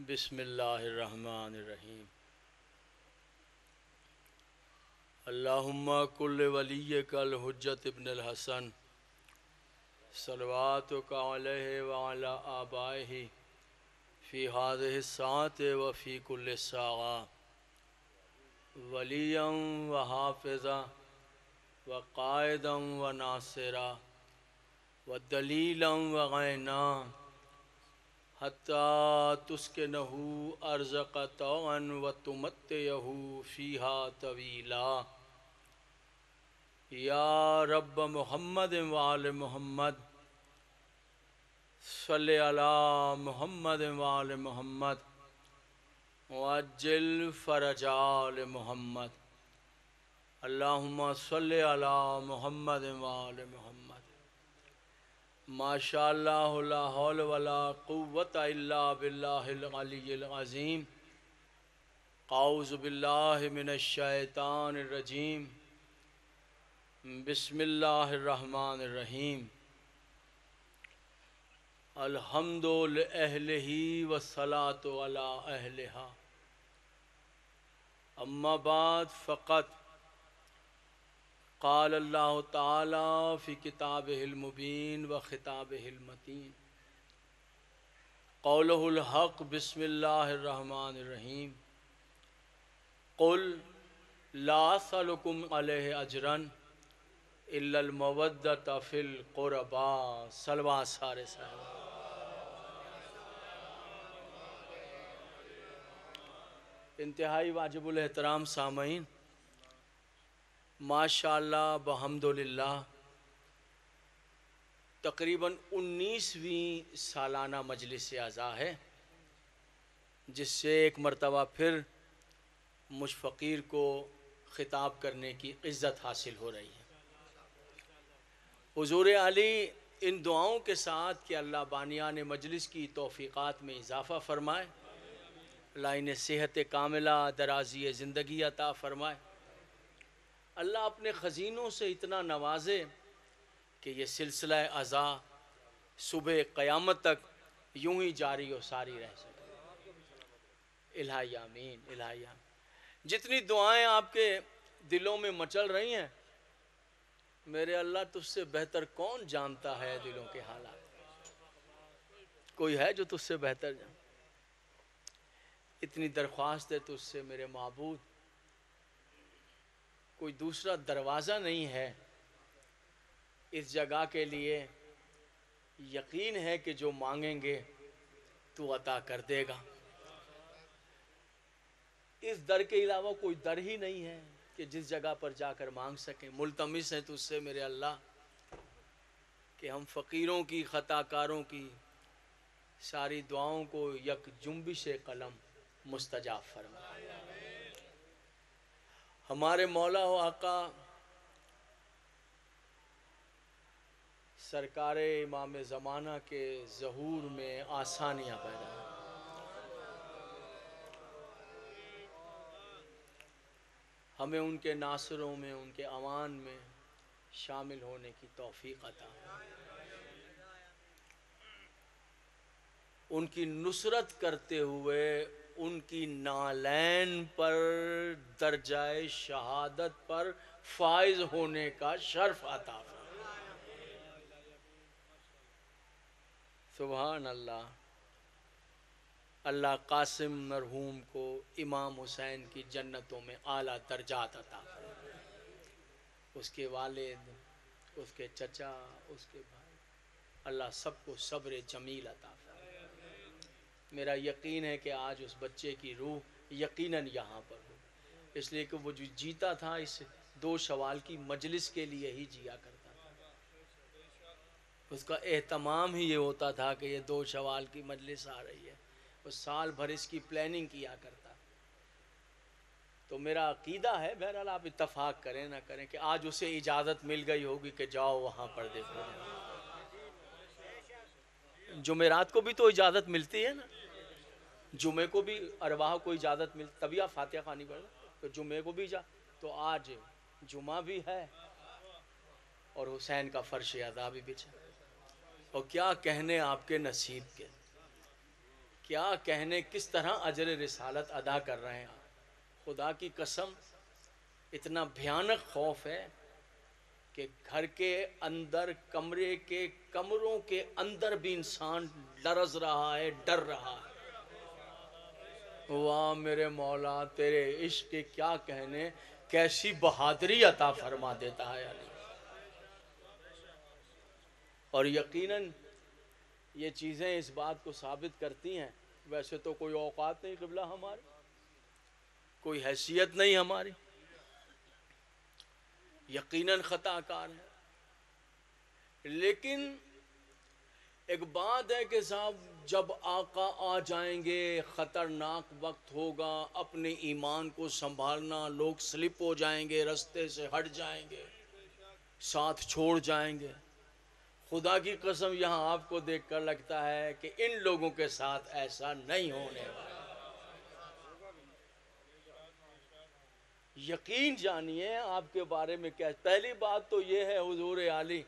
बिस्मिल्लाहिर्रहमानिर्रहीम। अल्लाहुम्मा कुल्ल वलिय्यकल हुज्जत इब्नुल हसन सलवातुका अलैहि व अला आबाइहि फ़ी हाज़िहि साअति व फ़ी कुल्लि साआ वलिय्यन व हाफ़िज़ा व क़ाइदन व नासिरा व दलीलन व गैना हत्ता तुस्किनहु अर्ज़क़ तौअन व तुमत्तियहु फ़ीहा तवीला। या रब्ब मुहम्मद व आल मुहम्मद सल्लि अला मुहम्मद व आल मुहम्मद वअज्जिल फ़रजाल मुहम्मद। अल्लाहुम्मा सल्लि अला मुहम्मद व आल मुहम्मद। माशाअल्लाह ला हौल वला कुव्वता इल्ला बिल्लाहिल अलिय्यिल अज़ीम। औज़ु बिल्लाहि मिनश शैतानिर रजीम। बिस्मिल्लाहिर रहमानिर रहीम। अल्हम्दु लिअहलिही वस्सलातु अला अहलिहा। अम्मा बाद फ़क़त क़ाल अल्लाहु तआला फ़ी किताबिहिल मुबीन व ख़िताबिहिल मतीन। क़ौलुहुल हक़। बिस्मिल्लाहिर रहमानिर रहीम। क़ुल ला असअलुकुम अलैहि अजरन इल्लल मवद्दत फ़िल क़ुरबा। सलवा सारे साहब। इंतहाई वाजिबुल एहतराम सामईन, माशाअल्लाह बहम्दुलिल्लाह तकरीबन 19वीं सालाना मजलिस आज़ा है, जिससे एक मरतबा फिर मुझ फ़कीर को ख़िताब करने की इज़्ज़त हासिल हो रही है। हुज़ूर आली इन दुआओं के साथ कि अल्लाह बानियान मजलिस की तौफ़ीक़ात में इजाफ़ा फ़रमाए, अल्लाह इन्हें सेहत कामिला दराज़ी ज़िंदगी अता फ़रमाए, अल्लाह अपने ख़ज़ीनों से इतना नवाज़े कि ये सिलसिला अज़ा सुबह क़यामत तक यूं ही जारी और सारी रह सके। इलाही आमीन, इलाही आमीन। जितनी दुआएं आपके दिलों में मचल रही हैं, मेरे अल्लाह तुझसे बेहतर कौन जानता है दिलों के हालात। कोई है जो तुझसे बेहतर जाने? इतनी दरख्वास्त है तुझसे मेरे माबूद, कोई दूसरा दरवाज़ा नहीं है इस जगह के लिए। यकीन है कि जो मांगेंगे तू अता कर देगा। इस दर के अलावा कोई दर ही नहीं है कि जिस जगह पर जाकर मांग सकें। मुल्तमिस है तुझसे मेरे अल्लाह कि हम फ़कीरों की, ख़ताकारों की सारी दुआओं को यक जुम्बिश कलम मुस्तजाब फरमा। हमारे मौला व आका सरकार इमाम ज़माना के ज़हूर में आसानियाँ पैदा हैं। हमें उनके नासरों में, उनके अवान में शामिल होने की तौफ़ीक़ अता फरमा। उनकी नुसरत करते हुए उनकी नालैन पर दर्जाए शहादत पर फाइज होने का शर्फ अता फरमा। सुभान अल्लाह। अल्लाह कासिम मरहूम को इमाम हुसैन की जन्नतों में आला दर्जात अता फरमा। उसके वालिद, उसके चचा, उसके भाई, अल्लाह सबको सब्र जमील अता फरमा। मेरा यकीन है कि आज उस बच्चे की रूह यकीनन यहाँ पर हो, इसलिए कि वो जो जीता था इस 2 शवाल की मजलिस के लिए ही जिया करता था। उसका एहतमाम ही ये होता था कि ये 2 शवाल की मजलिस आ रही है, वो साल भर इसकी प्लानिंग किया करता। तो मेरा अकीदा है, बहरहाल आप इत्तफाक करें ना करें, कि आज उसे इजाज़त मिल गई होगी कि जाओ वहाँ पर देखो। जुमेरात को भी तो इजाज़त मिलती है ना, जुमे को भी अरवाह को इजाज़त मिल, तभी आप फातिहा खानी पड़े, तो जुमे को भी तो आज जुमा भी है और हुसैन का फ़र्श अदा भी बिछा। और क्या कहने आपके नसीब के क्या कहने, किस तरह अजर रिसालत अदा कर रहे हैं। खुदा की कसम, इतना भयानक खौफ है कि घर के अंदर, कमरे के कमरों के अंदर भी इंसान लरज रहा है, डर रहा है। वाह मेरे मौला, तेरे इश्क के क्या कहने, कैसी बहादुरी अता फरमा देता है अली। और यकीनन ये चीज़ें इस बात को साबित करती हैं, वैसे तो कोई औकात नहीं क़िबला हमारी, कोई हैसियत नहीं हमारी, यकीनन ख़ताकार है। लेकिन एक बात है कि साहब, जब आका आ जाएंगे, ख़तरनाक वक्त होगा, अपने ईमान को संभालना, लोग स्लिप हो जाएंगे, रास्ते से हट जाएंगे, साथ छोड़ जाएंगे। खुदा की कसम, यहाँ आपको देखकर लगता है कि इन लोगों के साथ ऐसा नहीं होने वाला। यकीन जानिए आपके बारे में क्या। पहली बात तो ये है हुजूर आली,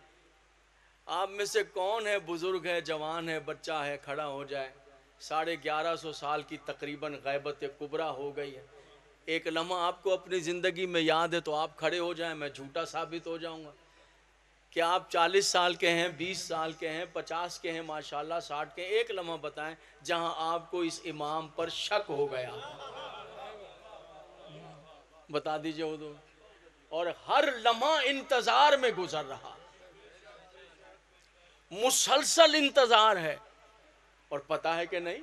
आप में से कौन है, बुजुर्ग है, जवान है, बच्चा है, खड़ा हो जाए। 1150 साल की तकरीबन गैबत कुबरा हो गई है। एक लम्हा आपको अपनी ज़िंदगी में याद है तो आप खड़े हो जाएं, मैं झूठा साबित हो जाऊंगा। कि आप 40 साल के हैं, 20 साल के हैं, 50 के हैं, माशाल्लाह 60 के, एक लम्हा बताएं जहां आपको इस इमाम पर शक हो गया, बता दीजिए हुजूर। और हर लम्हा इंतजार में गुजर रहा, मुसलसल इंतजार है। और पता है कि नहीं,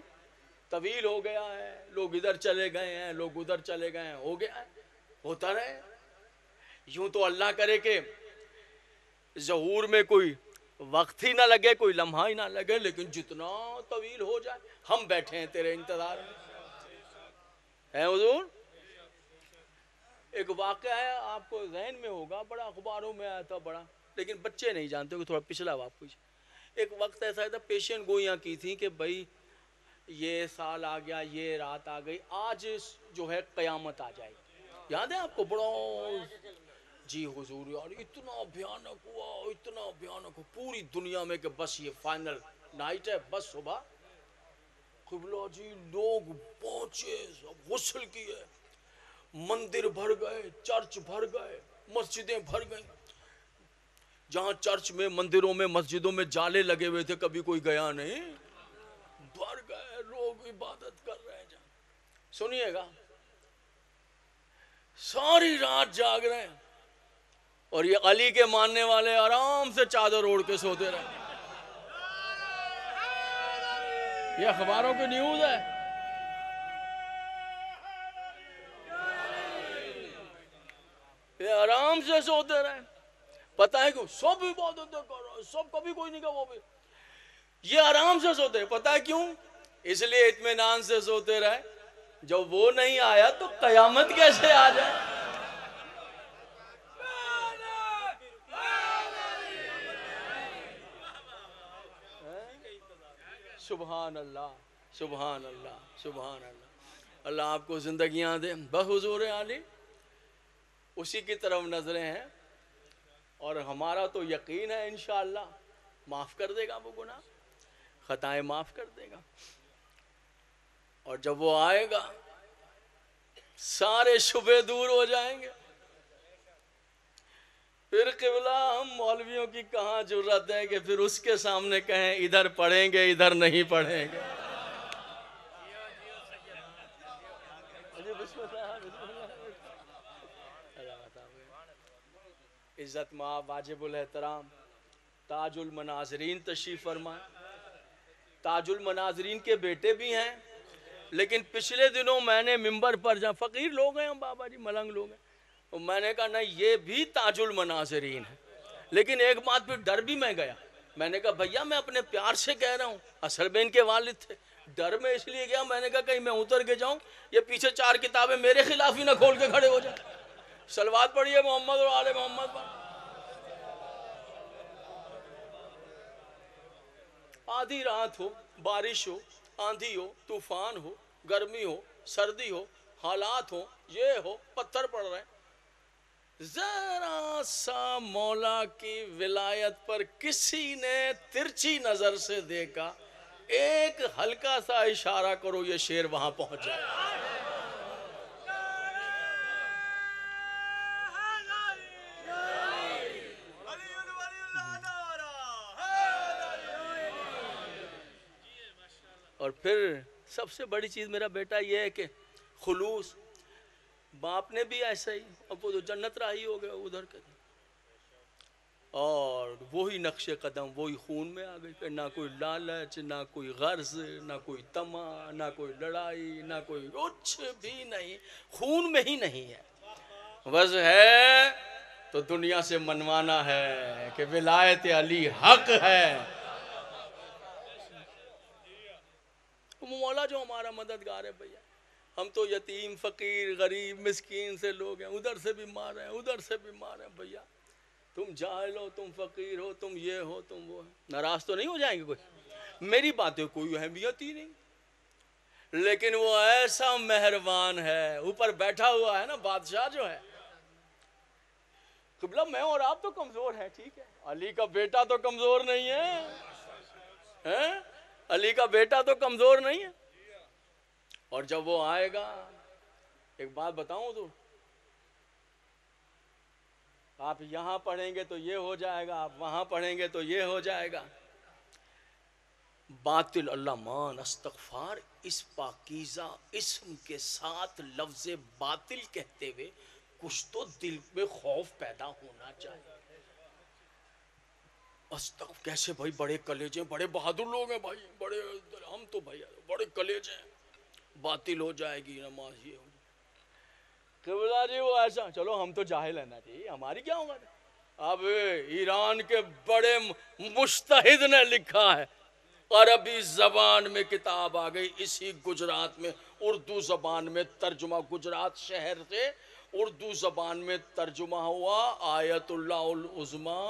तवील हो गया है, लोग इधर चले गए हैं, लोग उधर चले गए हैं, हो गया है, होता रहे। यूं तो अल्लाह करे कि ज़हूर में कोई वक्त ही ना लगे, कोई लम्हा ही ना लगे, लेकिन जितना तवील हो जाए, हम बैठे हैं तेरे इंतजार में, है हुजूर। एक वाक़या है, आपको ज़हन में होगा, बड़ा अखबारों में आया था, बड़ा, लेकिन बच्चे नहीं जानते कि थोड़ा पिछला वाक़या कुछ। एक वक्त ऐसा था, पेशेंट गोइयाँ की थी कि भाई ये साल आ गया, ये रात आ गई, आज जो है क़यामत आ जाएगी। याद है आपको? बड़ा जी हुजूर यार, इतना भयानक हुआ, इतना भयानक हो पूरी दुनिया में कि बस ये फाइनल नाइट है, बस सुबह क़िबला जी लोग पहुंचे, सब गुस्ल किए, मंदिर भर गए, चर्च भर गए, मस्जिदें भर गई। जहां चर्च में, मंदिरों में, मस्जिदों में जाले लगे हुए थे, कभी कोई गया नहीं, भर गए, लोग इबादत कर रहे हैं। सुनिएगा, सारी रात जाग रहे हैं और ये अली के मानने वाले आराम से चादर ओढ़ के सोते रहे। ये अखबारों की न्यूज है। ये आराम से सोते रहे। पता है क्यों? सब इबादतें कर रहे हैं, सब, कभी कोई नहीं कहा वो भी, ये आराम से सोते रहे। पता है क्यों? इसलिए इत्मीनान से सोते रहे, जब वो नहीं आया तो कयामत कैसे आ जाए। सुभान अल्लाह, सुभान अल्लाह, सुभान अल्लाह। अल्लाह आपको जिंदगियां दे। बहुजूर आली उसी की तरफ नजरें हैं और हमारा तो यकीन है इंशाअल्लाह माफ कर देगा, वो गुनाह खताएं माफ कर देगा। और जब वो आएगा सारे शुबे दूर हो जाएंगे। फिर क़िबला हम मौलवियों की कहाँ जुर्रत है कि फिर उसके सामने कहें इधर पढ़ेंगे, इधर नहीं पढ़ेंगे। इज्जत माँ वाजिबुल एहतराम ताजुल मनाजरीन तशरीफ फरमाए। ताजुल मनाजरीन के बेटे भी हैं, लेकिन पिछले दिनों मैंने मिंबर पर, जहाँ फ़कीर लोग हैं हम, बाबा जी मलंग लोग हैं, तो मैंने कहा ना ये भी ताजुल मनाजरीन है। लेकिन एक बात पे डर भी मैं गया, मैंने कहा भैया मैं अपने प्यार से कह रहा हूँ, असल में इनके वालिद थे। डर में इसलिए गया, मैंने कहा कहीं मैं उतर के जाऊँ, ये पीछे 4 किताबें मेरे खिलाफ ही ना खोल के खड़े हो जाए। सलवात पढ़िए मोहम्मद और आले मोहम्मद पर। आधी रात हो, बारिश हो, आंधी हो, तूफान हो, गर्मी हो, सर्दी हो, हालात हो, ये हो, पत्थर पड़ रहे हैं, जरा सा मौला की विलायत पर किसी ने तिरछी नजर से देखा, एक हल्का सा इशारा करो, ये शेर वहां पहुंच जाए। और फिर सबसे बड़ी चीज मेरा बेटा ये है कि खुलूस, बाप ने भी ऐसा ही, अब वो तो जन्नत राही हो गया उधर के, और वही नक्शे कदम वही खून में आ गई कि ना कोई लालच, ना कोई गर्ज, ना कोई तमा, ना कोई लड़ाई, ना कोई कुछ भी नहीं, खून में ही नहीं है। बस है तो दुनिया से मनवाना है कि विलायत अली हक है। मौला जो हमारा मददगार है भैया, हम तो यतीम फकीर गरीब मिस्कीन से लोग हैं, उधर से भी मार हैं उधर से भी मार हैं भैया। तुम जाहिल हो, तुम फकीर हो, तुम ये हो, तुम वो है, नाराज तो नहीं हो जाएंगे कोई? मेरी बातें कोई अहमियत ही नहीं, लेकिन वो ऐसा मेहरबान है, ऊपर बैठा हुआ है ना बादशाह जो है। किबला मैं और आप तो कमजोर हैं, ठीक है, अली का बेटा तो कमजोर नहीं है, हैं? अली का बेटा तो कमजोर नहीं है। और जब वो आएगा, एक बात बताऊं तो, आप यहां पढ़ेंगे तो ये हो जाएगा, आप वहां पढ़ेंगे तो ये हो जाएगा। बातिल अल्लाह मान अस्तगफार, इस पाकीज़ा इस्म के साथ लफ्ज़ बातिल कहते हुए कुछ तो दिल में खौफ पैदा होना चाहिए। अस्तगफार कैसे भाई, बड़े कलेजे, बड़े बहादुर लोग हैं भाई, बड़े, हम तो भाई बड़े कलेजे हैं, बातिल हो जाएगी नमाज, ये हो किबला जी वो ऐसा, चलो हम तो जाहिल है ना जी, हमारी क्या उम्र है। अब ईरान के बड़े मुज्तहिद ने लिखा है, अरबी जबान में किताब आ गई, इसी गुजरात में उर्दू जबान में तर्जुमा, गुजरात शहर से उर्दू जबान में तर्जुमा हुआ, आयतुल्लाहुल उज़्मा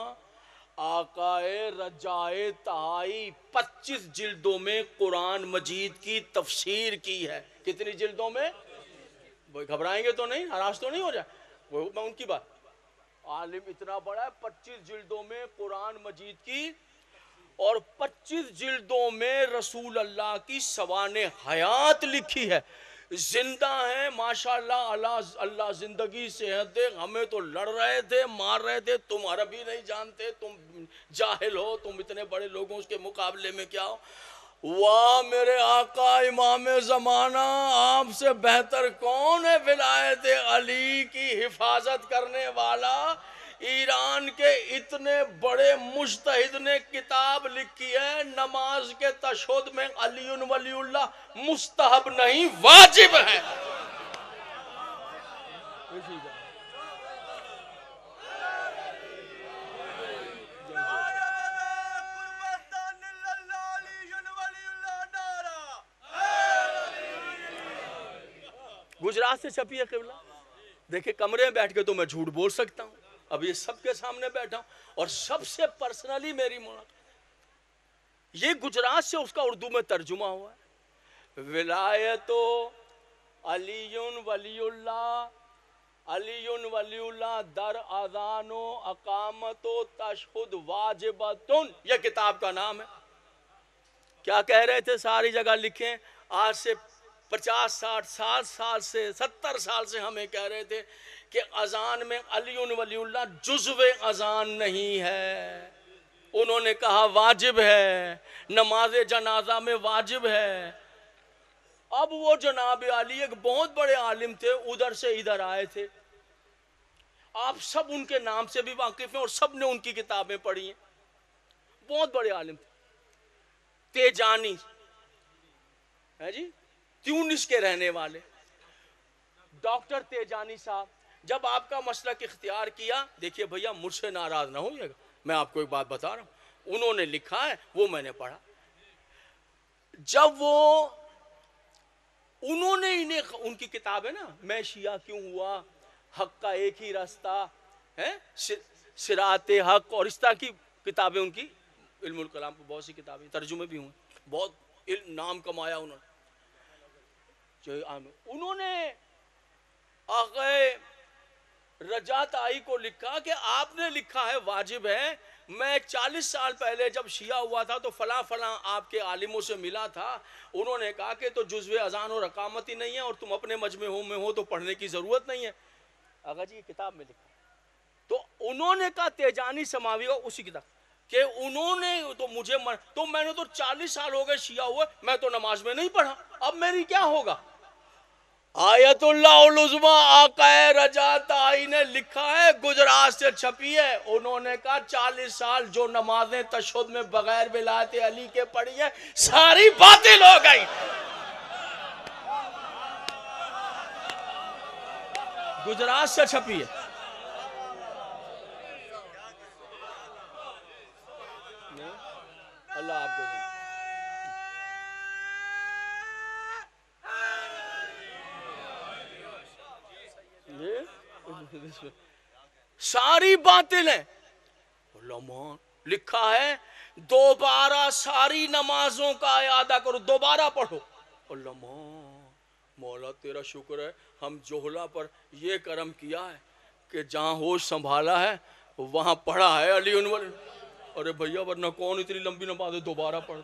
आकाए रजाए तहाई 25 जिल्दों में कुरान मजीद की तफसीर की है। कितनी जिल्दों में? वो घबराएंगे तो नहीं, नाराज तो नहीं हो जाए, वो मैं उनकी बात, आलिम इतना बड़ा है, 25 जिल्दों में कुरान मजीद की, और 25 जिल्दों में रसूल अल्लाह की सवाने हयात लिखी है, जिंदा है माशाअल्लाह, अल्लाह जिंदगी सेहत दे। हमें तो लड़ रहे थे, मार रहे थे, तुम अरबी नहीं जानते, तुम जाहिल हो, तुम इतने बड़े लोगों के मुकाबले में क्या हो। वाह मेरे आका इमाम ज़माना, आपसे बेहतर कौन है विलायत अली की हिफाजत करने वाला। ईरान के इतने बड़े मुज्तहिद ने किताब लिखी है, नमाज के तशहुद में अलीउन वलीउल्लाह मुस्तहब नहीं वाजिब है। गुजरात से छपी है किबला, देखिए कमरे में बैठ के तो मैं झूठ बोल सकता हूँ, अब ये सबके सामने बैठा हूँ, और सबसे पर्सनली मेरी मुलाकात, ये गुजरात से उसका उर्दू में तर्जुमा हुआ है। विलायतो अलीयुन वलीउल्लाह दर आज़ानो अकामतो तशहुद वाजिबतुन, यह किताब का नाम है। क्या कह रहे थे, सारी जगह लिखे, आज से 50-60 साल से 70 साल से हमें कह रहे थे कि अजान में अलीउन वलीउल्लाह जुज़्वे अजान नहीं है, उन्होंने कहा वाजिब है, नमाज जनाजा में वाजिब है। अब वो जनाब अली एक बहुत बड़े आलिम थे, उधर से इधर आए थे, आप सब उनके नाम से भी वाकिफ हैं और सब ने उनकी किताबें पढ़ी हैं, बहुत बड़े आलिम थे। तेजानी है जी, ट्यूनिस के रहने वाले डॉक्टर तेजानी साहब, जब आपका मसलक इख्तियार किया, देखिए भैया मुझसे नाराज ना होइएगा, मैं आपको एक बात बता रहा हूं, उन्होंने लिखा है वो मैंने पढ़ा, जब वो उन्होंने इन्हें, उनकी किताब है ना, मैं शिया क्यों हुआ, हक का एक ही रास्ता है, सिराते हक, और इस तरह की किताबें उनकी, इल्मुल कलाम की बहुत सी किताबें तर्जुमे भी हुए, बहुत नाम कमाया उन्होंने। उन्होंने आगे रजात आई को लिखा कि आपने लिखा है वाजिब है, मैं 40 साल पहले जब शिया हुआ था तो फला फला आपके आलिमों से मिला था, उन्होंने कहा कि तो जुज़्वे अजान और अकामत ही नहीं है और तुम अपने मजमे में हो तो पढ़ने की जरूरत नहीं है। अगर जी किताब में लिखा, तो उन्होंने कहा तेजानी समावी का उसी किताब कि उन्होंने तो मुझे तो मैंने तो 40 साल हो गए शिया हुए, मैं तो नमाज में नहीं पढ़ा, अब मेरी क्या होगा। आयतुल्लाह उज़्मा आकाए रजात आई ने लिखा है, गुजरात से छपी है, उन्होंने कहा 40 साल जो नमाजें तशहुद में बगैर विलायत अली के पढ़ी है सारी बातिल हो गई। गुजरात से छपी है। अल्लाह आपको सारी बातिल है। लिखा है दोबारा सारी नमाजों का यादा करो, दोबारा पढ़ो। मौला तेरा शुक्र है हम जोहला पर ये करम किया है कि जहाँ होश संभाला है वहाँ पढ़ा है अली उनवल। अरे भैया वरना कौन इतनी लंबी नमाज दोबारा पढ़।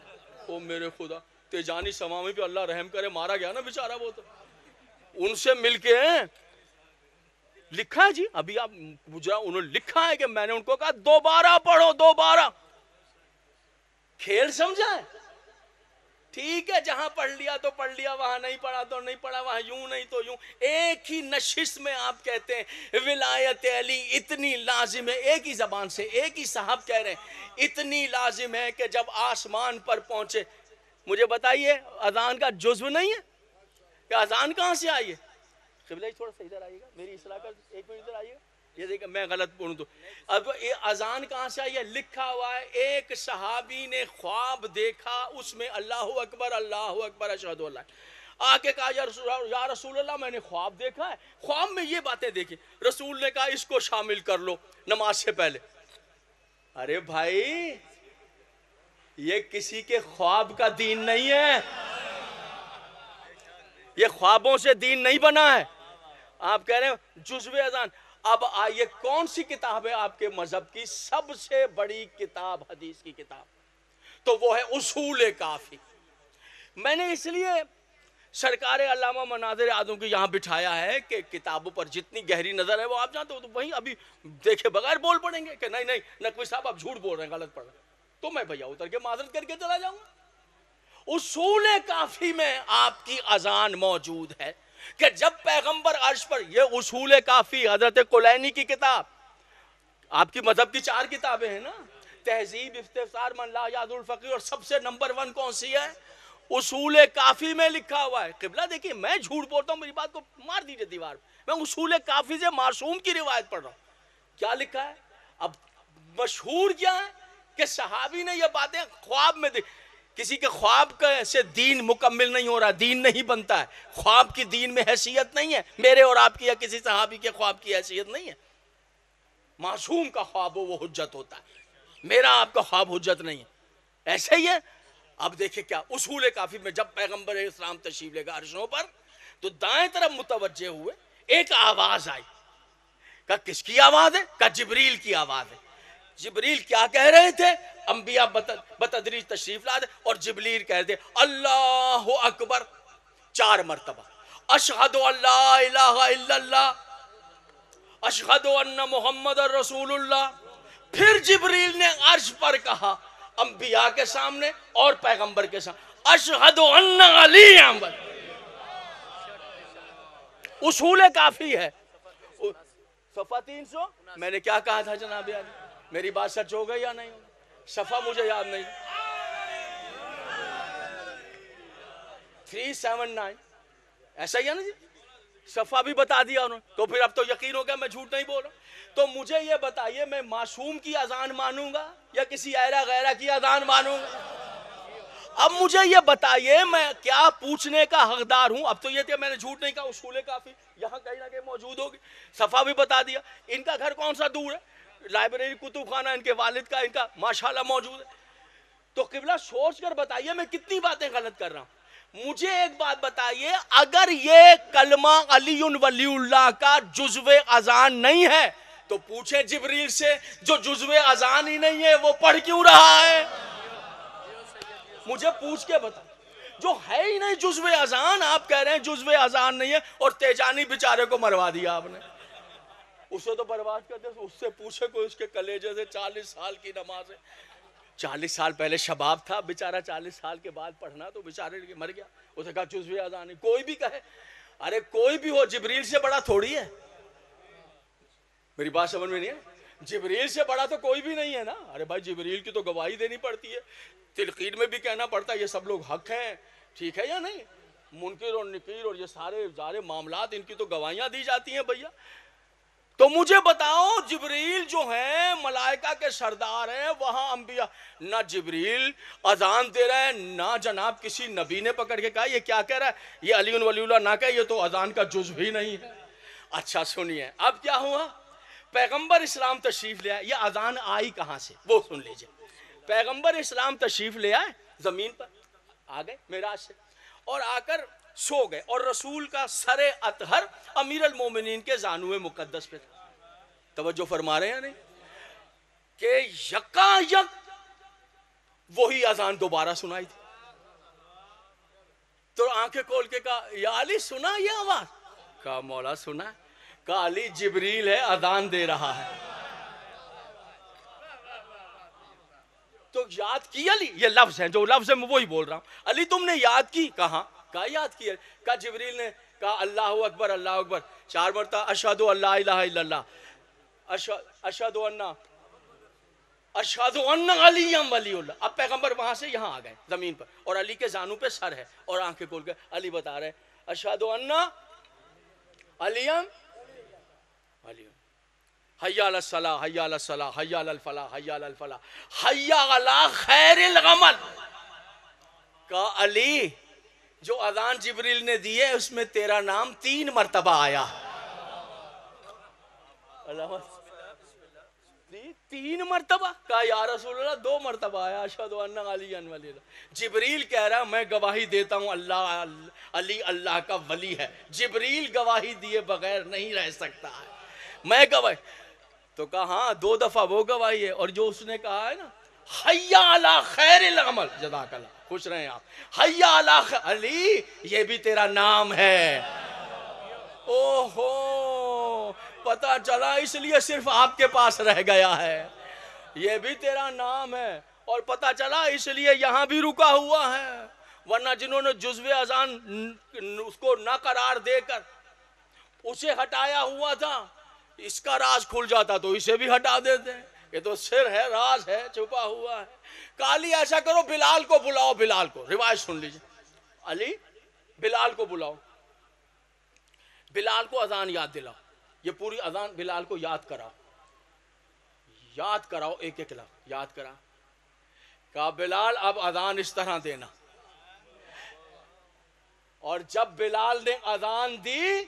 ओ मेरे खुदा, तेजानी समामी पे अल्लाह रहम करे, मारा गया ना बेचारा वो, तो उनसे मिलके हैं लिखा है जी। अभी आप गुजरा, उन्होंने लिखा है कि मैंने उनको कहा दोबारा पढ़ो, दोबारा। खेल समझा है? ठीक है, जहां पढ़ लिया तो पढ़ लिया, वहां नहीं पढ़ा तो नहीं पढ़ा, वहां यूं नहीं तो यूं। एक ही नशिश में आप कहते हैं विलायत अली इतनी लाजिम है, एक ही जबान से एक ही साहब कह रहे हैं इतनी लाजिम है कि जब आसमान पर पहुंचे। मुझे बताइए अजान का जुज़्व नहीं है कि अजान कहां से आई है? क़िबला थोड़ा सा इधर आइएगा, मेरी इस्लाह कर, एक मिनट इधर आइएगा। ये देखिए मैं गलत बोलूं तो अब ये अजान कहां से आई है? लिखा हुआ है एक सहाबी ने ख्वाब देखा, उसमें अल्लाहु अकबर अशहदु अल्लाह। आके कहा या रसूल अल्लाह मैंने ख्वाब देखा है, ख्वाब में ये बातें देखी। रसूल ने कहा इसको शामिल कर लो नमाज से पहले। अरे भाई ये किसी के ख्वाब का दीन नहीं है, ये ख्वाबों से दीन नहीं बना है। आप कह रहे हो जुज़्वे अजान। अब आइए कौन सी किताब है आपके मजहब की सबसे बड़ी किताब, हदीस की किताब? तो वो है उसूल काफी। मैंने इसलिए सरकार अल्लामा मनाज़िर आदम को यहां बिठाया है कि किताबों पर जितनी गहरी नजर है वो आप जानते हो, तो वही अभी देखे बगैर बोल पड़ेंगे कि नहीं नहीं नकवी साहब आप झूठ बोल रहे हैं, गलत पढ़ रहे हैं, तो मैं भैया उतर के माजरत करके चला जाऊंगा। उसूल काफी में आपकी अजान मौजूद है कि जब पैगंबर अर्श पर, यह उसूल काफी हजरत कुलैनी की किताब, आपकी मजहब की 4 किताबें हैं ना, तहजीब, इफ्तिसार, मनला यादुल फकीह, और सबसे नंबर 1 कौन सी है? उसूल काफी में लिखा हुआ है। क़िबला देखिए मैं झूठ बोलता हूं, मेरी बात को मार दीजिए दीवार, मैं उसूल काफी से मासूम की रिवायत पढ़ रहा हूं। क्या लिखा है? अब मशहूर क्या है कि सहाबी ने यह बातें ख्वाब में देखी। किसी के ख्वाब से दीन मुकम्मिल नहीं हो रहा, दीन नहीं बनता है। ख्वाब की दीन में हैसियत नहीं है, मेरे और आपकी या किसी सहाबी के ख्वाब की हैसियत नहीं है। मासूम का ख्वाब हो वो हुज्जत होता है, मेरा आपका ख्वाब हुज्जत नहीं है। ऐसे ही है। अब देखिए क्या उसूल काफी में जब पैगंबर इस्लाम तशरीफ लेगा अर्शों पर, तो दाएं तरफ मुतवज्जे हुए, एक आवाज आई। का किसकी आवाज है? का जिब्रील की आवाज है। जिब्रील क्या कह रहे थे? अंबिया बतदरीज तशरीफ ला दे, और जिब्रील कहते अल्लाहु अकबर 4 मरतबा, अशहदु अल्ला इलाहा इल्लल्लाह, अशहदु अन्ना मुहम्मद रसूलुल्लाह। फिर जिब्रील ने अर्श पर कहा अंबिया के सामने और पैगंबर के सामने, अशहदु अन्ना अली अम्बर। उसूल काफी है। सफा 300 मैंने क्या कहा था जनाब यार, मेरी बात सच हो गई या नहीं? सफा मुझे याद नहीं। 379 ऐसा ही है ना जी, सफा भी बता दिया उन्होंने, तो फिर अब तो यकीन हो गया मैं झूठ नहीं बोल रहा। तो मुझे ये बताइए मैं मासूम की अजान मानूंगा या किसी ऐरा गैरा की अजान मानूंगा? अब मुझे ये बताइए मैं क्या पूछने का हकदार हूं? अब तो ये थे मैंने झूठ नहीं कहा, उसूल काफी यहाँ कहीं ना कहीं मौजूद होगी, सफा भी बता दिया। इनका घर कौन सा दूर है? लाइब्रेरी कुतुब खाना इनके वालिद का, इनका माशाल्लाह मौजूद है। तो क़िबला सोच कर बताइए मैं कितनी बातें गलत कर रहा हूं। मुझे एक बात बताइए, अगर ये कलमा अली वलीउल्लाह का जुज़्वे अजान नहीं है तो पूछे जिब्रील से, जो जुज़्वे अजान ही नहीं है वो पढ़ क्यों रहा है? मुझे पूछ के बता, जो है ही नहीं जुज़्वे अजान, आप कह रहे हैं जुज़्वे अजान नहीं है, और तेजानी बेचारे को मरवा दिया आपने। उसे तो बर्बाद कर दिया। उससे पूछे कोई उसके कलेजे से 40 साल की नमाज है, 40 साल पहले शबाब था बेचारा, 40 साल के बाद पढ़ना तो बेचारे मर गया। उसने कहा जुज़्वे अजान नहीं। कोई भी कहे, अरे कोई भी हो, जिब्रील से बड़ा थोड़ी है। मेरी बात समझ में नहीं है? जिब्रील से बड़ा तो कोई भी नहीं है ना। अरे भाई जिब्रील की तो गवाही देनी पड़ती है, तिलकीर में भी कहना पड़ता है ये सब लोग हक हैं, ठीक है या नहीं? मुनकिर और नकीर और ये सारे मामलात, इनकी तो गवाहियां दी जाती हैं भैया। तो मुझे बताओ, जिब्रील जो है मलाइका के सरदार हैं, वहां अंबिया, ना जिब्रील अजान दे रहे हैं, ना जनाब किसी नबी ने पकड़ के कहा ये क्या कह रहा है, ये अली वलीउल्लाह ना कहे, ये तो अजान का जुज़्व ही नहीं है। अच्छा सुनिए, अब क्या हुआ, पैगंबर इस्लाम तशरीफ ले आए। ये अजान आई कहां से वो सुन लीजिए। पैगंबर इस्लाम तशरीफ ले आए, जमीन पर आ गए मेराज से, और आकर सो गए, और रसूल का सरे अतहर अमीर अल मोमिनीन के जानुए मुकद्दस पे था। तवज्जो फरमा रहे हैं नहीं कि यकायक वही अजान दोबारा सुनाई थी। तो आंखें खोल के कहा, या अली सुना ये आवाज? कहा मौला सुना। कहा अली जिब्रील है, अजान दे रहा है। तो याद की अली, ये लफ्ज है, जो लफ्ज है मैं वही बोल रहा हूं। अली तुमने याद की? कहा याद की है। कहा जिब्रील ने कहा अल्लाहु अकबर अल्लाहु अकबर 4 मरतबा, अशहदु अल्ला इलाहा इल्लल्लाह, अशहदु अन्ना अलिय्यम वलीउल्लाह। अब पैगंबर वहां से यहां आ गए जमीन पर, और अली के जानू पे सर है, और आंखें खोल के अली बता रहे अशहदु अन्ना अलिय्यम वलीउल्लाह, हय्या अलस सलाह हय्या अलस सलाह हय्या अलल फलाह हय्या अलल फलाह हय्या अला खैरिल अमल। का अली जो अजान जिब्रील ने दी है उसमें तेरा नाम 3 मरतबा आया। 3 मरतबा? का या रसूलल्लाह 2 मरतबा आया, अशहदु अन्ना अलिय्यन वलीउल्लाह। जिब्रील कह रहा मैं गवाही देता हूं अली अल्लाह का वली है। जिब्रील गवाही दिए बगैर नहीं रह सकता है, मैं गवाही। तो कहा हाँ 2 दफा वो गवाही है, और जो उसने कहा है ना हय्या अला खैरिल अमल, जज़ाकल्लाह, खुश रहें आप, हय्या अला अली, ये भी तेरा नाम है। ओहो, पता चला इसलिए सिर्फ आपके पास रह गया है, ये भी तेरा नाम है, और पता चला इसलिए यहां भी रुका हुआ है। वरना जिन्होंने जुज़्वे अजान उसको ना करार देकर उसे हटाया हुआ था, इसका राज खुल जाता तो इसे भी हटा देते हैं। ये तो सिर है, राज है, छुपा हुआ है। काली ऐसा करो, बिलाल को बुलाओ, बिलाल को, रिवायत सुन लीजिए। अली बिलाल को बुलाओ, बिलाल को अजान याद दिलाओ, ये पूरी अजान बिलाल को याद कराओ, याद कराओ, एक एक लफ्ज़ याद करा। कहा बिलाल अब अजान इस तरह देना। और जब बिलाल ने अजान दी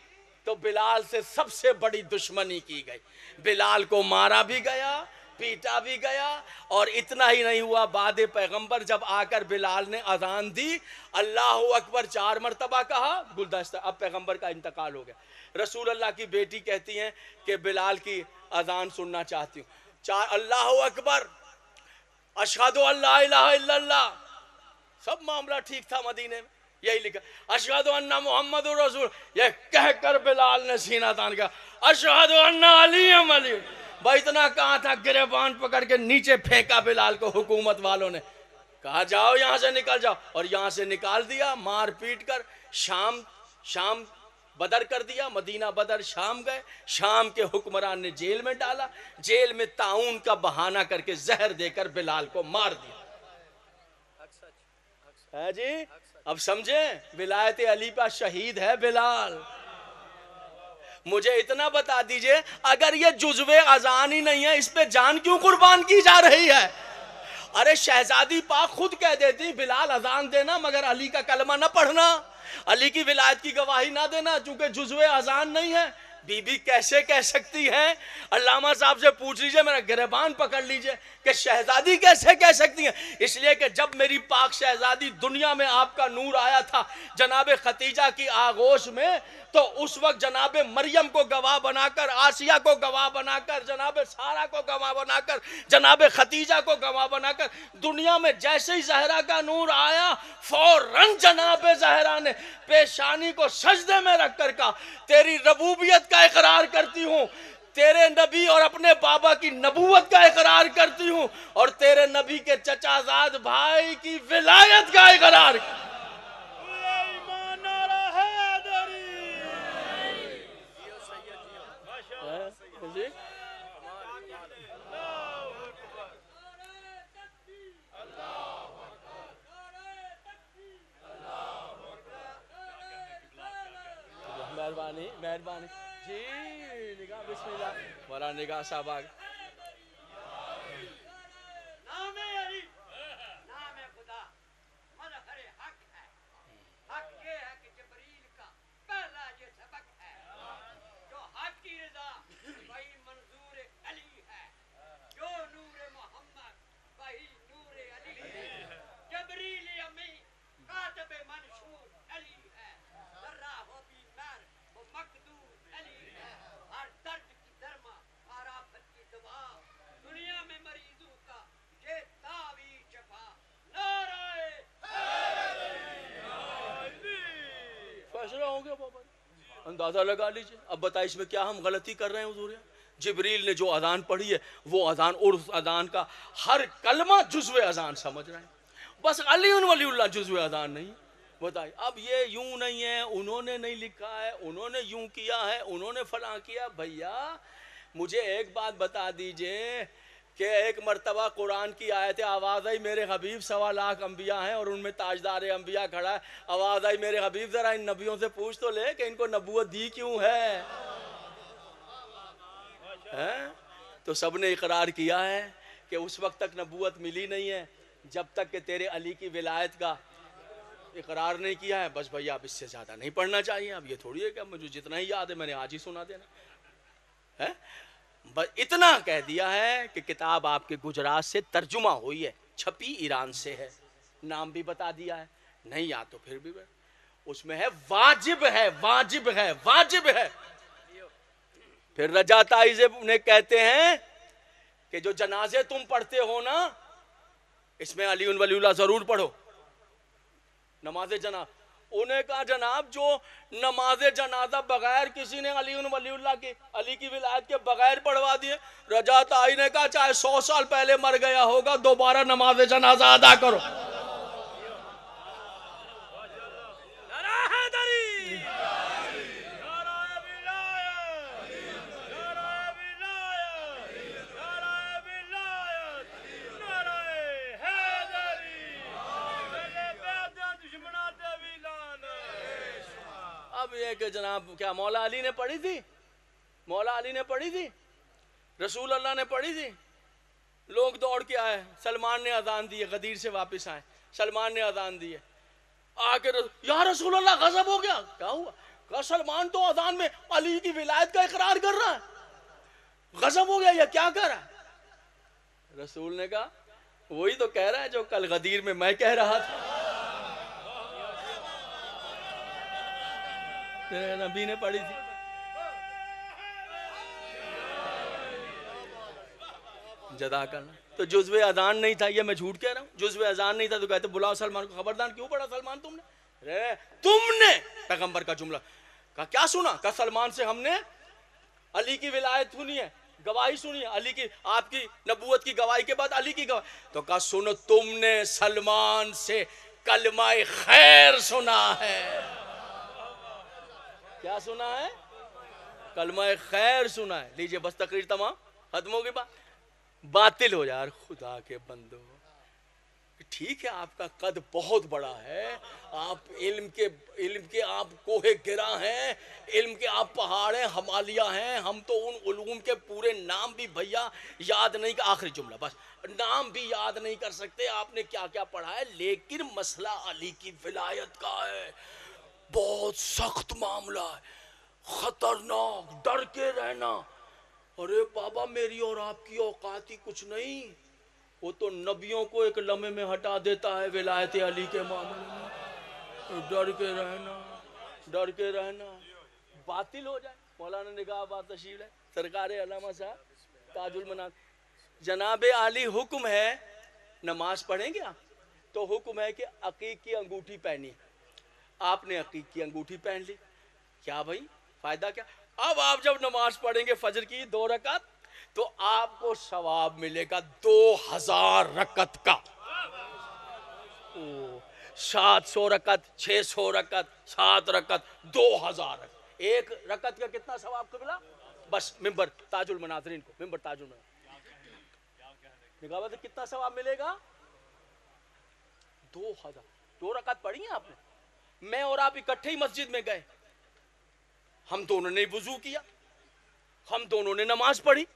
तो बिलाल से सबसे बड़ी दुश्मनी की गई, बिलाल को मारा भी गया, पीटा भी गया। और इतना ही नहीं हुआ, बाद पैगंबर जब आकर बिलाल ने अजान दी, अल्लाहु अकबर 4 मरतबा कहा, गुलदस्ता, अब पैगंबर का इंतकाल हो गया। रसूल अल्लाह की बेटी कहती हैं कि बिलाल की अजान सुनना चाहती हूँ। 4 अल्लाहु अकबर, अशहदु अल्ला इलाहा इल्लल्लाह, सब मामला ठीक था मदीने में, यही लिखा अशहदु अन्ना मुहम्मदुर रसूल। ये कहकर बिलाल ने सीना तान किया, अशहदु अन्ना अलिय्यम वली। भाई इतना कहा था, गिरबान पकड़ के नीचे फेंका बिलाल को हुकूमत वालों ने, कहा जाओ यहां से निकल जाओ, और यहां से निकाल दिया मार पीट कर। शाम बदर कर दिया, मदीना बदर शाम गए, शाम के हुक्मरान ने जेल में डाला, जेल में ताउन का बहाना करके जहर देकर बिलाल को मार दिया। है जी, अब समझे, विलायत अली पर शहीद है बिलाल। मुझे इतना बता दीजिए, अगर ये जुज़्वे अजान ही नहीं है, इस पे जान क्यों कुर्बान की जा रही है? अरे शहजादी पाक खुद कह देती बिलाल अजान देना मगर अली का कलमा ना पढ़ना, अली की विलायत की गवाही ना देना, चूंकि जुज़्वे अजान नहीं है। बीबी कैसे कह सकती हैं? अल्लामा साहब से पूछ लीजिए, मेरा गिरबान पकड़ लीजिए कि शहजादी कैसे कह सकती हैं। इसलिए कि जब मेरी पाक शहजादी दुनिया में आपका नूर आया था जनाब खतीजा की आगोश में, तो उस वक्त जनाबे मरियम को गवाह बनाकर, आसिया को गवाह बनाकर, जनाबे सारा को गवाह बनाकर, जनाबे खतीजा को गवाह बनाकर, दुनिया में जैसे ही जहरा का नूर आया फौरन जनाबे जहरा ने पेशानी को सजदे में रखकर कहा, तेरी रबूबियत का इकरार करती हूं, तेरे नबी और अपने बाबा की नबूवत का इकरार करती हूं, और तेरे नबी के चचाजाद भाई की विलायत का इकरार। मेहरबानी मेहरबानी जी, निगाह बिस्मिल्लाह, वाला निगाह साहब अंदाजा लगा लीजिए। अब बताइए इसमें क्या हम गलती कर रहे हैं हुजूर? जिब्रील ने जो अजान पढ़ी है वो अजान, और उस अजान का हर कलमा जुज़्वे अजान समझ रहे हैं, बस अली वलीउल्लाह जुज़्वे अजान नहीं। बताइए अब ये यूं नहीं है, उन्होंने नहीं लिखा है, उन्होंने यूं किया है, उन्होंने फलां किया। भैया मुझे एक बात बता दीजिए कि एक मर्तबा कुरान की आयत है, आवाज़ आई मेरे हबीब 1.25 लाख अंबिया हैं और उनमें ताजदार अंबिया खड़ा है, आवाज़ आई मेरे हबीब ज़रा इन नबियों से पूछ तो ले कि इनको नबूवत दी क्यों है? तो सबने इकरार किया है कि उस वक्त तक नबूवत मिली नहीं है जब तक कि तेरे अली की विलायत का इकरार नहीं किया है। बस भैया अब इससे ज़्यादा नहीं पढ़ना चाहिए। अब ये थोड़ी है कि मुझे जितना ही याद है मैंने आज ही सुना देना है। बस इतना कह दिया है कि किताब आपके गुजरात से तर्जुमा हुई है, छपी ईरान से है, नाम भी बता दिया है। नहीं याद तो फिर भी उसमें है वाजिब है, वाजिब है, वाजिब है। फिर रजा ताइज़ ने कहते हैं कि जो जनाजे तुम पढ़ते हो ना, इसमें अली वलीउल्लाह जरूर पढ़ो नमाज जना। उन्हें कहा जनाब जो नमाज जनाजा बगैर किसी ने अली वलीउल्लाह की, अली की विलायत के बगैर पढ़वा दिए, रजा ताई ने कहा चाहे 100 साल पहले मर गया होगा दोबारा नमाज जनाजा अदा करो। कि जनाब क्या मौला अली ने पढ़ी थी? मौला अली ने पढ़ी थी? रसूल अल्लाह ने पढ़ी थी? लोग दौड़ के आए, सलमान ने अजान दी है, गदीर से वापस आए, सलमान ने अजान दी है, आके या रसूल अल्लाह गजब हो गया। क्या हुआ? कहा सलमान तो अजान में अली की विलायत का इकरार कर रहा है, गजब हो गया, ये क्या कर रहा है? रसूल ने कहा वही तो कह रहा है जो कल गदीर में मैं कह रहा था। नबी ने पढ़ी थी। जदा करना तो जुज़्वे अजान नहीं था, ये मैं झूठ कह रहा हूँ? जुज़्वे अजान नहीं था तो कहते बुलाओ सलमान को। खबरदार, क्यों पढ़ा सलमान तुमने? रे तुमने पैगंबर का जुमला कहा, क्या सुना? कहा सलमान से हमने अली की विलायत सुनी है, गवाही सुनी है, अली की, आपकी नबूवत की गवाही के बाद अली की गवाही। तो कहा सुनो, तुमने सलमान से कलमा खैर सुना है। क्या सुना है? कलमा खैर सुना है। लीजिए बस तकरीर तमाम, खत्म होगी बात, बातिल हो यार। खुदा के बंदो, ठीक है आपका कद बहुत बड़ा है, आप इल्म के आप कोहे गिरा हैं, इल्म के आप पहाड़ हैं, हिमालय हैं। हम तो उन उलूम के पूरे नाम भी भैया याद नहीं, आखिरी जुमला बस, नाम भी याद नहीं कर सकते आपने क्या क्या पढ़ा है। लेकिन मसला अली की विलायत का है, बहुत सख्त मामला है, खतरनाक, डर के रहना। अरे बाबा मेरी और आपकी औकात ही कुछ नहीं, वो तो नबियों को एक लम्हे में हटा देता है विलायत अली के मामले में। डर के रहना, डर के रहना, बातिल हो जाए। मौलाना निगाह बात तशरीफ है, सरकार अल्लामा साहब ताजुल मनार। जनाबे आली हुक्म है नमाज पढ़ेंगे आप तो हुक्म है कि अकीक की अंगूठी पहनी। आपने अकीक की अंगूठी पहन ली, क्या भाई फायदा क्या? अब आप जब नमाज पढ़ेंगे फजर की 2 रकात तो आपको सवाब मिलेगा 2000 रकत का। 700 रकत, 600 रकत, 7 रकत, 2000 रकत। एक रकत का कितना सवाब कबला? बस मिंबर ताजुल मनाज़रीन को, मिंबर ताजुल निगाह से कितना सवाब मिलेगा? 2000। 2 रकात पढ़ी है आपने, मैं और आप इकट्ठे ही मस्जिद में गए, हम दोनों ने वुजू किया, हम दोनों ने नमाज पढ़ी,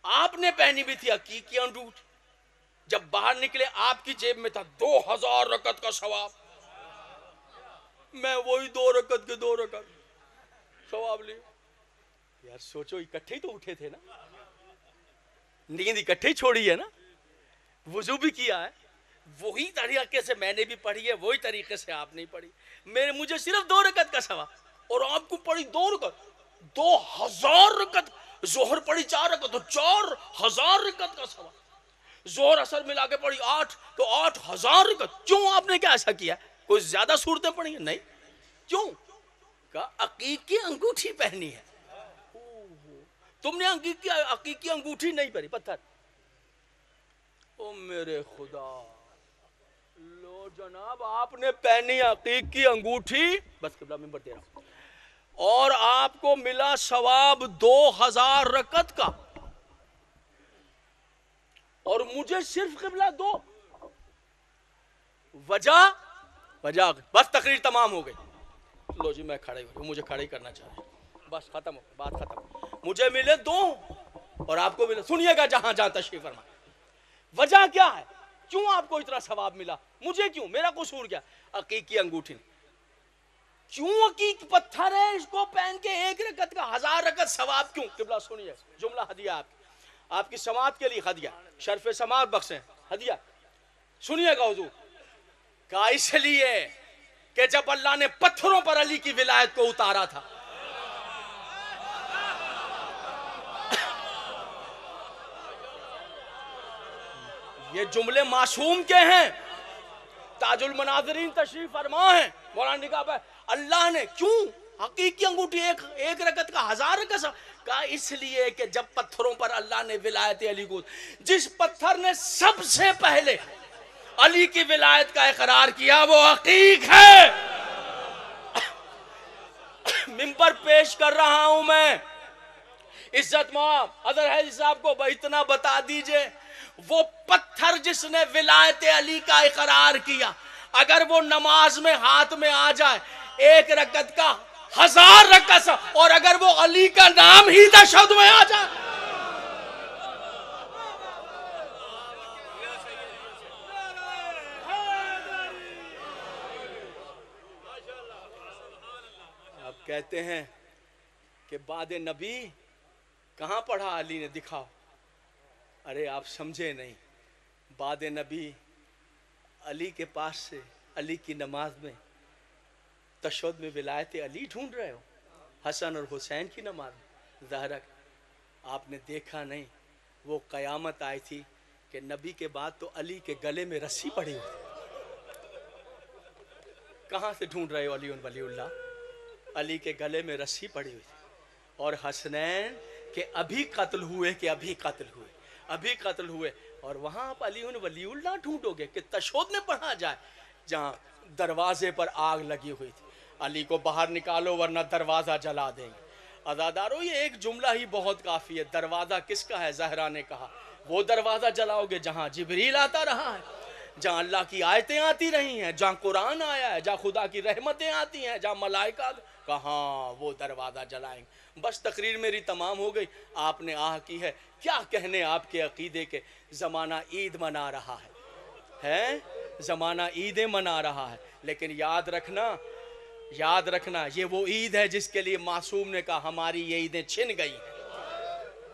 आपने पहनी भी थी अकीक की अंगूठी, जब बाहर निकले आपकी जेब में था 2000 रकत का सवाब। मैं वही 2 रकत के 2 रकत सवाब लिए। यार सोचो, इकट्ठे ही तो उठे थे ना, नींद इकट्ठे ही छोड़ी है ना, वुजू भी किया है, वही तरीके से मैंने भी पढ़ी है, वही तरीके से आपने पढ़ी। मुझे सिर्फ 2 रकत का सवाब और आपको पढ़ी 2 रकत, 2000 रकत। जोहर पढ़ी 4 रकत तो 4000 रकत का सवाब। जोहर असर मिला के पढ़ी 8 तो 8000 रकत। क्यों आपने क्या ऐसा किया? कोई ज्यादा सूरतें पढ़ी है? नहीं। क्यों? का अकीक की अंगूठी पहनी है। तुमने अकीक की अंगूठी नहीं पहनी, पत्थर। ओ मेरे खुदा, लो जनाब आपने पहनी अकीक की अंगूठी, बस किबला मिंबर दे रहा हूं, और आपको मिला सवाब 2000 रकत का, और मुझे सिर्फ किबला 2। वजह बस तकरीर तमाम हो गई। लो जी मैं खड़े हो, मुझे खड़े ही करना चाहिए, बस खत्म हो, बात खत्म। मुझे मिले 2 और आपको मिले, सुनिएगा जहां जहां तशरीफ फरमा। वजह क्या है? क्यों आपको इतना सवाब मिला? मुझे क्यों? मेरा कसूर क्या? अकीक की अंगूठी। क्यों? अकीक पत्थर है, इसको पहन के 1 रकत का 1000 रकत सवाब क्यों? किबला सुनिए, जुमला हदिया आपकी समात के लिए हदिया, शर्फ समात बख्शे हदिया। सुनिएगा हुजूर का, इसलिए कि जब अल्लाह ने पत्थरों पर अली की विलायत को उतारा था, ये जुमले मासूम के हैं, ताजुल मनाज़रीन तशरीफ फरमा है, मौलाना निगाह पर। अल्लाह ने क्यों हकीकी अंगूठी एक रकत का 1000 रकत का? इसलिए कि जब पत्थरों पर अल्लाह ने विलायत अली को, जिस पत्थर ने सबसे पहले अली की विलायत का इकरार किया वो हकीक है। मिंबर पेश कर रहा हूं मैं, इज्जत माम अदर है साहब को इतना बता दीजिए, वो पत्थर जिसने विलायत अली का इकरार किया, अगर वो नमाज में हाथ में आ जाए 1 रकत का 1000 रकत, और अगर वो अली का नाम ही तशहहुद में आ जाए, आप कहते हैं कि बाद नबी कहां पढ़ा अली ने, दिखाओ। अरे आप समझे नहीं, बाद नबी अली के पास से अली की नमाज में तशहहुद में विलायत अली ढूंढ रहे हो, हसन और हुसैन की नमाज में। ज़हरा आपने देखा नहीं, वो क़यामत आई थी कि नबी के बाद तो अली के गले में रस्सी पड़ी हुई। कहाँ से ढूंढ रहे हो? अली वलीउल्लाह, अली के गले में रस्सी पड़ी हुई थी। और हसनैन के अभी कत्ल हुए, अभी कत्ल हुए, और वहां आप अली वलीउल्लाह ढूंढोगे कि तशहहुद में पढ़ा जाए, जहां दरवाजे पर आग लगी हुई थी। अली को बाहर निकालो वरना दरवाजा जला देंगे। अज़ादारो ये एक जुमला ही बहुत काफी है। दरवाजा किसका है? ज़हरा ने कहा वो दरवाजा जलाओगे जहां जिब्रील आता रहा है, जहां अल्लाह की आयतें आती रही हैं, जहां कुरान आया है, जहां खुदा की रहमतें आती हैं, जहां मलाइका, कहाँ वो दरवाजा जलाएंगे। बस तकरीर मेरी तमाम हो गई, आपने आह की है, क्या कहने आपके अकीदे के। ज़माना ईद मना रहा है, ज़माना ईदें मना रहा है, लेकिन याद रखना ये वो ईद है जिसके लिए मासूम ने कहा हमारी ये ईदें छिन गई हैं,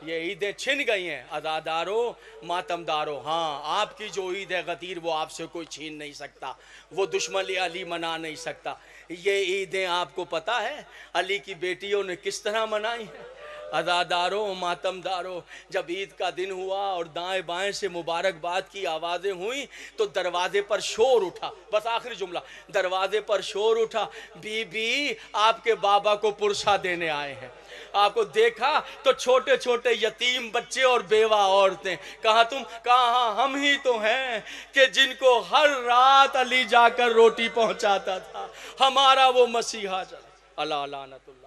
ये ईदें छिन गई हैं अज़ादारों मातमदारों। हाँ, आपकी जो ईद है गदीर वो आपसे कोई छीन नहीं सकता, वो दुश्मन अली मना नहीं सकता। ये ईदें आपको पता है अली की बेटियों ने किस तरह मनाई हैं? अज़ादारों मातमदारों, जब ईद का दिन हुआ और दाएं बाएं से मुबारकबाद की आवाज़ें हुई तो दरवाजे पर शोर उठा। बस आखिरी जुमला, दरवाजे पर शोर उठा, बीबी आपके बाबा को पुरसा देने आए हैं। आपको देखा तो छोटे छोटे यतीम बच्चे और बेवा औरतें। कहा तुम? कहा हाँ, हम ही तो हैं कि जिनको हर रात अली जाकर रोटी पहुंचाता था, हमारा वो मसीहा। अल्लाह लानतुल्लाह।